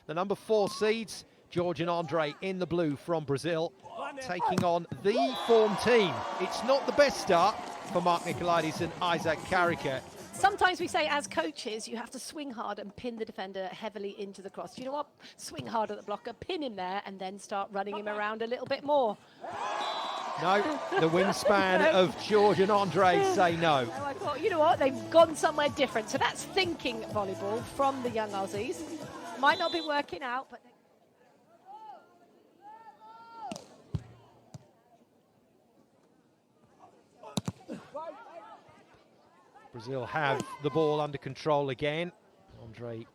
The number 4 seeds, George and Andre in the blue from Brazil, taking on the form team. It's not the best start for Nicolaidis and Isaac Carracher. Sometimes we say, as coaches, you have to swing hard and pin the defender heavily into the cross. Do you know what? Swing hard at the blocker, pin him there, and then start running him around a little bit more. No, the wingspan of George and Andre say no. So I thought, you know what? They've gone somewhere different. So that's thinking volleyball from the young Aussies. Might not be working out, but... Brazil have the ball under control again. Andre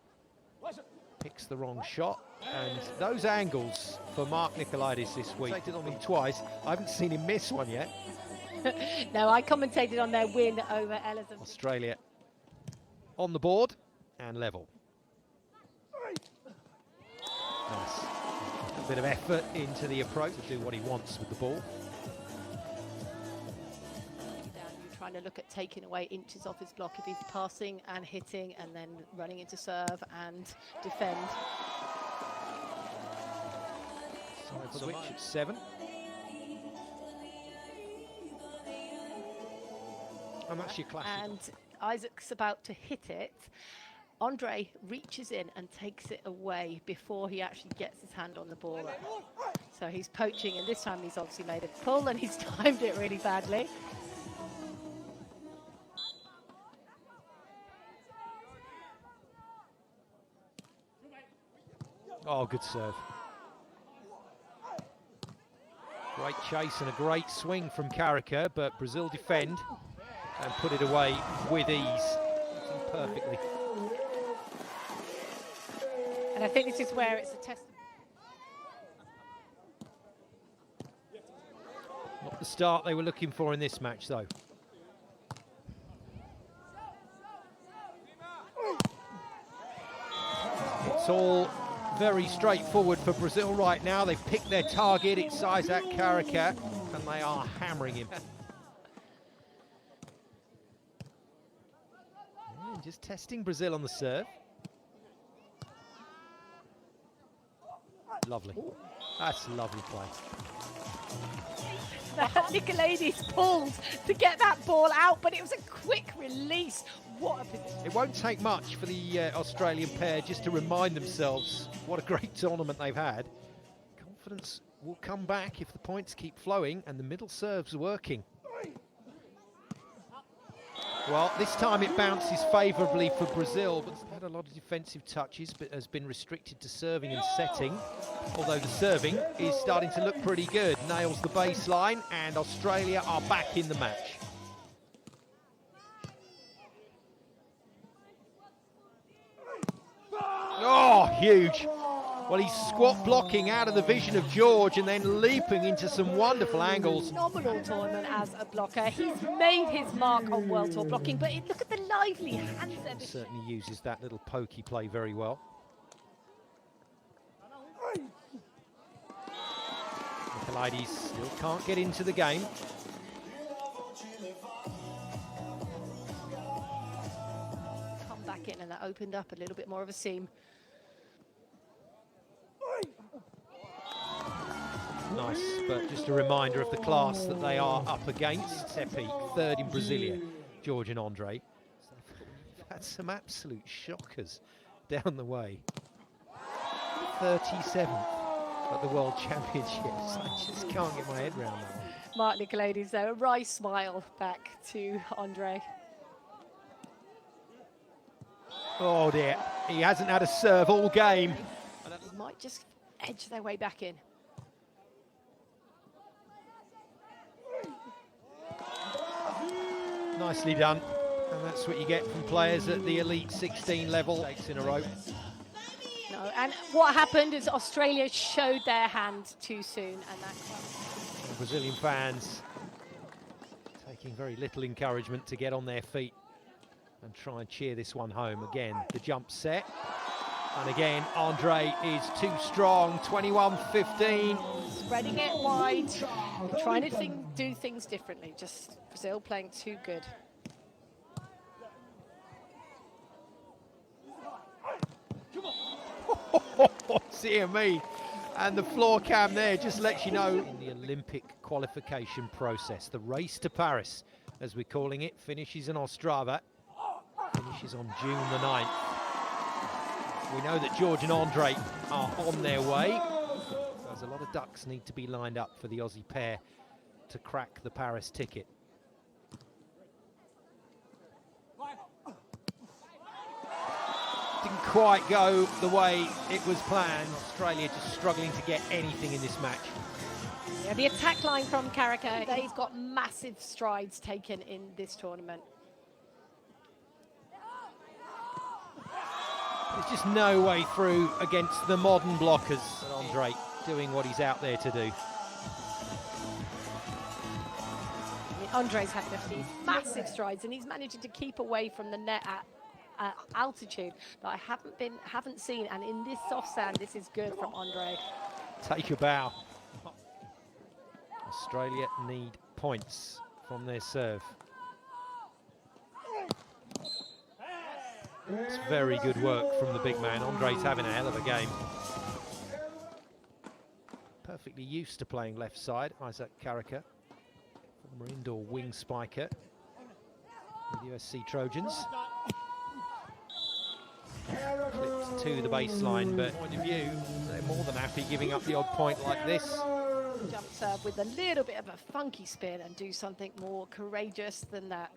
picks the wrong shot, and those angles for Nicolaidis this week. Commentated on him twice. I haven't seen him miss one yet. No, I commentated on their win over Elizabeth. Australia on the board and level. Nice. A bit of effort into the approach to do what he wants with the ball. Trying to look at taking away inches off his block if he's passing and hitting and then running into serve and defend. Switch at 7. And that's your classic. And Isaac's about to hit it. Andre reaches in and takes it away before he actually gets his hand on the ball. So he's poaching, and this time he's obviously made a pull and he's timed it really badly. Oh, good serve. Great chase and a great swing from Carracher, but Brazil defend and put it away with ease. Perfectly. And I think this is where it's a test. Not the start they were looking for in this match, though. It's all very straightforward for Brazil right now. They've picked their target. It's Isaac Carracher, and they are hammering him. And just testing Brazil on the serve. Lovely. That's a lovely play. Nicolaidis pulled to get that ball out, but it was a quick release. What a position. It won't take much for the Australian pair just to remind themselves what a great tournament they've had. Confidence will come back if the points keep flowing and the middle serve's working. Well, this time it bounces favourably for Brazil, but had a lot of defensive touches, but has been restricted to serving and setting. Although the serving is starting to look pretty good. Nails the baseline, and Australia are back in the match. Oh, huge. Well, he's squat blocking out of the vision of George and then leaping into some wonderful angles. Phenomenal tournament as a blocker. He's made his mark on World Tour blocking, but look at the lively hands there. Certainly uses that little pokey play very well. Nicolaidis still can't get into the game. Come back in, and that opened up a little bit more of a seam. Nice, but just a reminder of the class that they are up against. Tepi, 3rd in Brasilia, George and Andre. They've had some absolute shockers down the way. 37th at the World Championships. I just can't get my head around that one. Nicolaidis there, a wry smile back to Andre. Oh dear, he hasn't had a serve all game. He might just edge their way back in. Nicely done, and that's what you get from players at the Elite 16 level. 6 in a row. No, and what happened is Australia showed their hand too soon, and that. The Brazilian fans taking very little encouragement to get on their feet and try and cheer this one home. Again, the jump set, and again, Andre is too strong. 21-15. Spreading it wide, trying to do things differently. Just Brazil playing too good. dear me. And the floor cam there just lets you know. In the Olympic qualification process, the race to Paris, as we're calling it, finishes in Ostrava, finishes on June the 9th. We know that George and Andre are on their way. There's a lot of ducks need to be lined up for the Aussie pair to crack the Paris ticket. Didn't quite go the way it was planned. Australia just struggling to get anything in this match. Yeah, the attack line from Carracher, he's got massive strides taken in this tournament. There's just no way through against the modern blockers. And Andre doing what he's out there to do. I mean, Andre's had these massive strides and he's managing to keep away from the net at altitude that I haven't seen, and in this soft sand this is good from Andre. Take a bow. Australia need points from their serve. It's very good work from the big man. Andre's having a hell of a game. Perfectly used to playing left side, Isaac Carracher, former indoor wing spiker with USC Trojans. Clipped to the baseline, but point of view, they're more than happy giving up the odd point like this. Jump serve with a little bit of a funky spin and do something more courageous than that.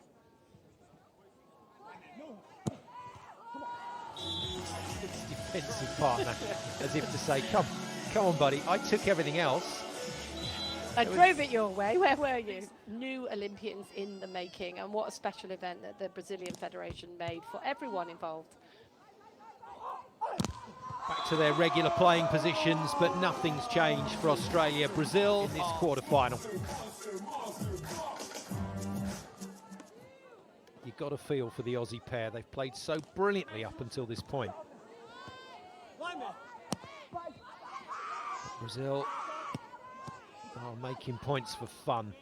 Defensive partner, as if to say, come on, buddy, I took everything else. I drove it your way. Where were you? New Olympians in the making, and what a special event that the Brazilian Federation made for everyone involved. Back to their regular playing positions, but nothing's changed for Australia. Brazil in this quarter-final. You've got to feel for the Aussie pair. They've played so brilliantly up until this point. Brazil are making points for fun.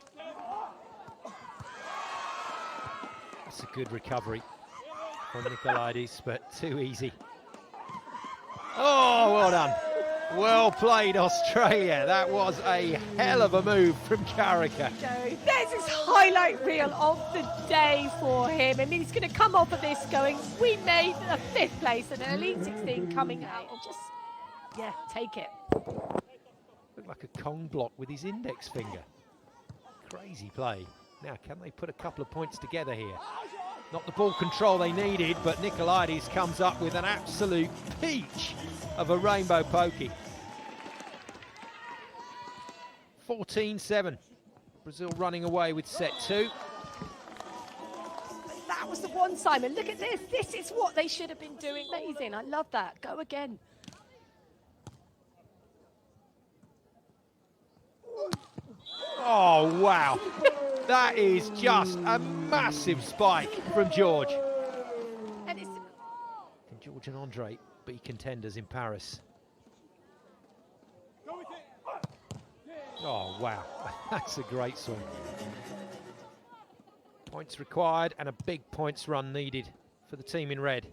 That's a good recovery from Nicolaidis, but too easy. Oh, well done. Well played, Australia. That was a hell of a move from Carracher. There's his highlight reel of the day for him. I mean, he's going to come off of this going, we made a 5th place and an Elite 16 coming out and just, yeah, take it. Looked like a Kong block with his index finger. Crazy play. Now, can they put a couple of points together here? Not the ball control they needed, but Nicolaidis comes up with an absolute peach of a rainbow pokey. 14-7. Brazil running away with set 2. That was the one, Simon. Look at this. This is what they should have been doing. Amazing. I love that. Go again. Oh, wow. That is just a massive spike from George. And Can George and Andre be contenders in Paris? Oh, wow. That's a great swing. Points required and a big points run needed for the team in red.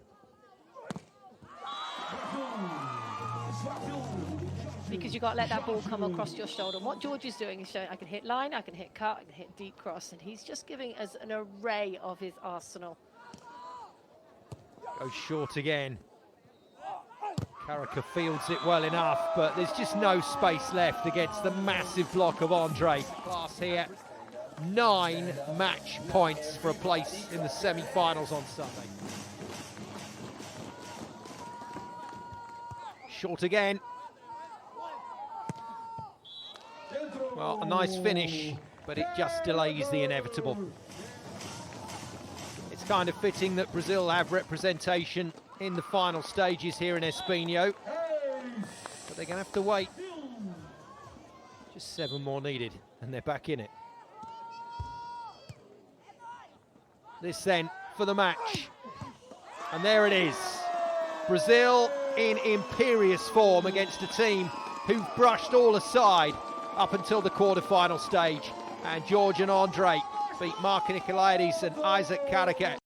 because you've got to let that ball come across your shoulder. And what George is doing is showing I can hit line, I can hit cut, I can hit deep cross, and he's just giving us an array of his arsenal. Goes short again. Carracher fields it well enough, but there's just no space left against the massive block of Andre. Class here, 9 match points for a place in the semi-finals on Sunday. Short again. Well, a nice finish, but it just delays the inevitable. It's kind of fitting that Brazil have representation in the final stages here in Espinho, but they're going to have to wait. Just 7 more needed, and they're back in it. This then for the match, and there it is. Brazil in imperious form against a team who've brushed all aside up until the quarter-final stage, and George and Andre beat Nicolaidis and Isaac Carracher